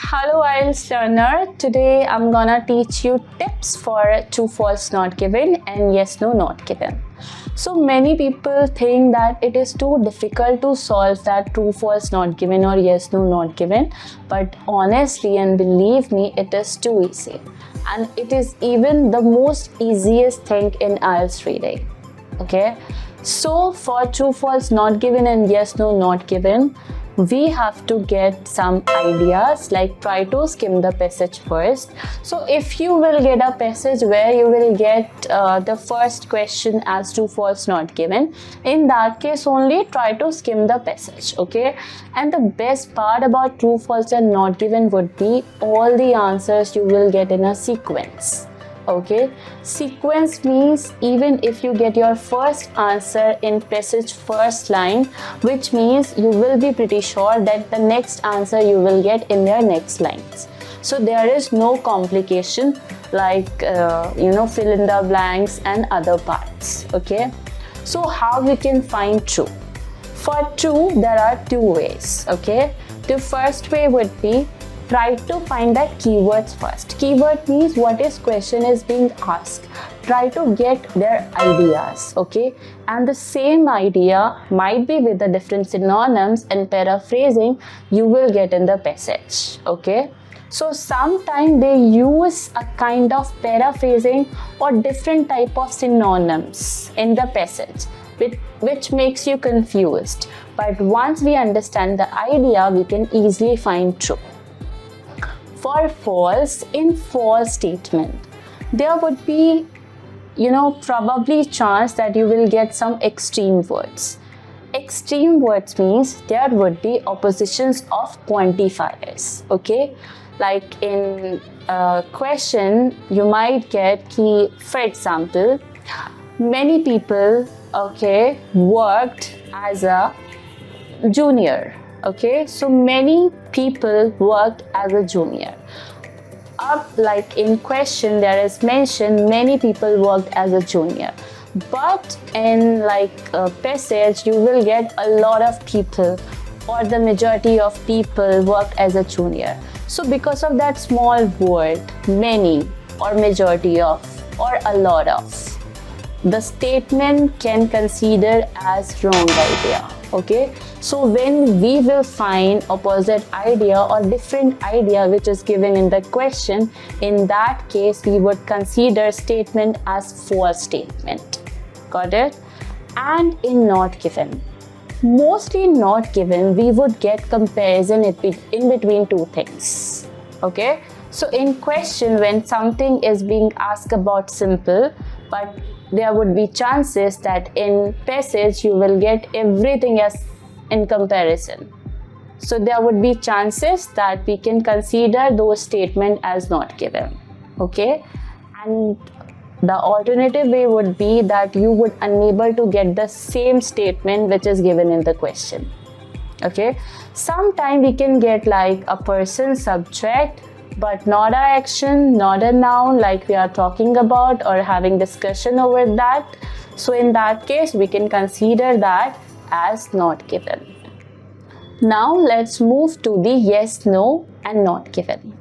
Hello IELTS learner. Today I'm gonna teach you tips for true false not given and yes no not given. So many people think that it is too difficult to solve that true false not given or yes no not given, but honestly and believe me, it is too easy, and it is even the most easiest thing in IELTS reading. Okay, so for true false not given and yes no not given, we have to get some ideas, like try to skim the passage first. So if you will get a passage where you will get the first question as true false not given, in that case only try to skim the passage. Okay, and the best part about true false and not given would be all the answers you will get in a sequence. Okay, sequence means even if you get your first answer in passage first line, which means you will be pretty sure that the next answer you will get in their next lines. So there is no complication like fill in the blanks and other parts. Okay, so how we can find true? For true there are two ways. Okay, the first way would be try to find the keywords first. Keyword means what is question is being asked. Try to get their ideas, okay? And the same idea might be with the different synonyms and paraphrasing you will get in the passage, okay? So sometimes they use a kind of paraphrasing or different type of synonyms in the passage, which makes you confused. But once we understand the idea, we can easily find true. For false, in false statement, there would be, probably chance that you will get some extreme words. Extreme words means there would be oppositions of quantifiers, okay? Like in a question, you might get key, for example, many people, okay, worked as a junior. Okay, so many people worked as a junior. Like in question, there is mentioned many people worked as a junior. But in like a passage, you will get a lot of people or the majority of people worked as a junior. So because of that small word, many or majority of or a lot of, the statement can consider as wrong idea. Okay, so when we will find opposite idea or different idea which is given in the question, in that case we would consider statement as false statement. Got it? And in not given, mostly not given, we would get comparison in between two things. Okay, so in question, when something is being asked about simple, but there would be chances that in passage you will get everything as in comparison. So there would be chances that we can consider those statements as not given. Okay, and the alternative way would be that you would unable to get the same statement which is given in the question. Okay, sometimes we can get like a person subject, but not a action, not a noun like we are talking about or having discussion over that. So in that case, we can consider that as not given. Now let's move to the yes, no and not given.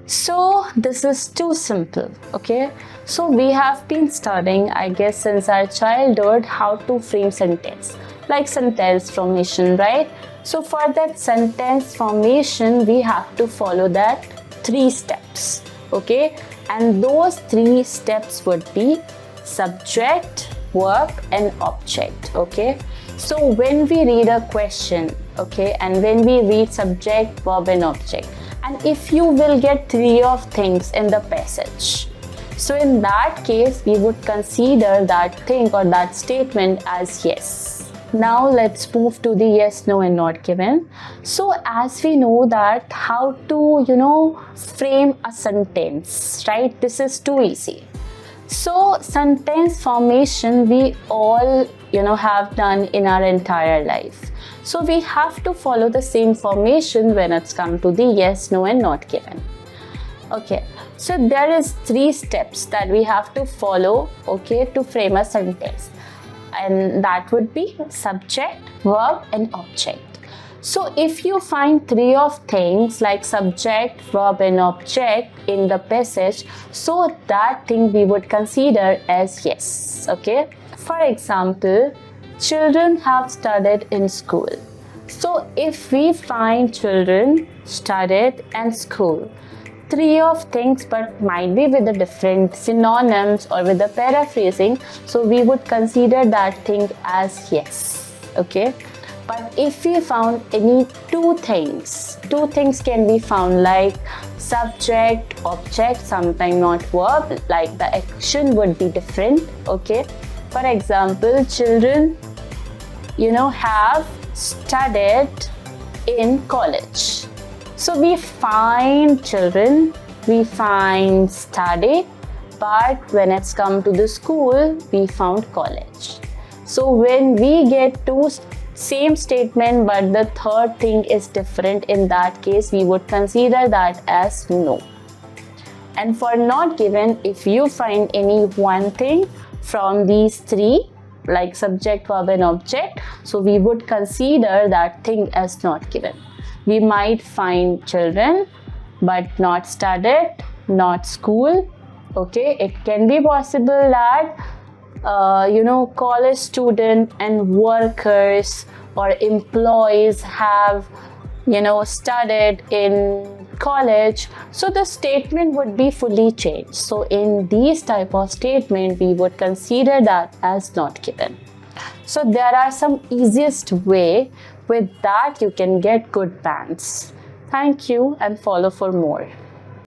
So this is too simple, okay? So we have been studying, I guess, since our childhood how to frame sentence, like sentence formation, right? So for that sentence formation, we have to follow that 3 steps, okay? And those 3 steps would be subject, verb and object, okay? So when we read a question, okay, and when we read subject, verb and object, and if you will get 3 of things in the passage, so in that case we would consider that thing or that statement as yes. Now let's move to the yes, no and not given. So as we know that how to, frame a sentence, right? This is too easy. So sentence formation we all, have done in our entire life. So we have to follow the same formation when it's come to the yes, no and not given. Okay, so there is 3 steps that we have to follow, okay, to frame a sentence. And that would be subject, verb and object. So if you find three of things like subject, verb and object in the passage, so that thing we would consider as yes. Okay. For example, children have studied in school. So if we find children studied and school, three of things but might be with the different synonyms or with the paraphrasing, so we would consider that thing as yes. Okay. But if we found any two things can be found like subject, object, sometimes not verb, like the action would be different. Okay. For example, children, have studied in college. So we find children, we find study, but when it's come to the school, we found college. So when we get two same statement but the third thing is different, in that case we would consider that as no. And for not given, if you find any one thing from these three like subject, verb and object, so we would consider that thing as not given. We might find children but not studied, not school. Okay, it can be possible that college student and workers or employees have studied in college, so the statement would be fully changed. So in these type of statement we would consider that as not given. So there are some easiest way, with that you can get good bands. Thank you and follow for more.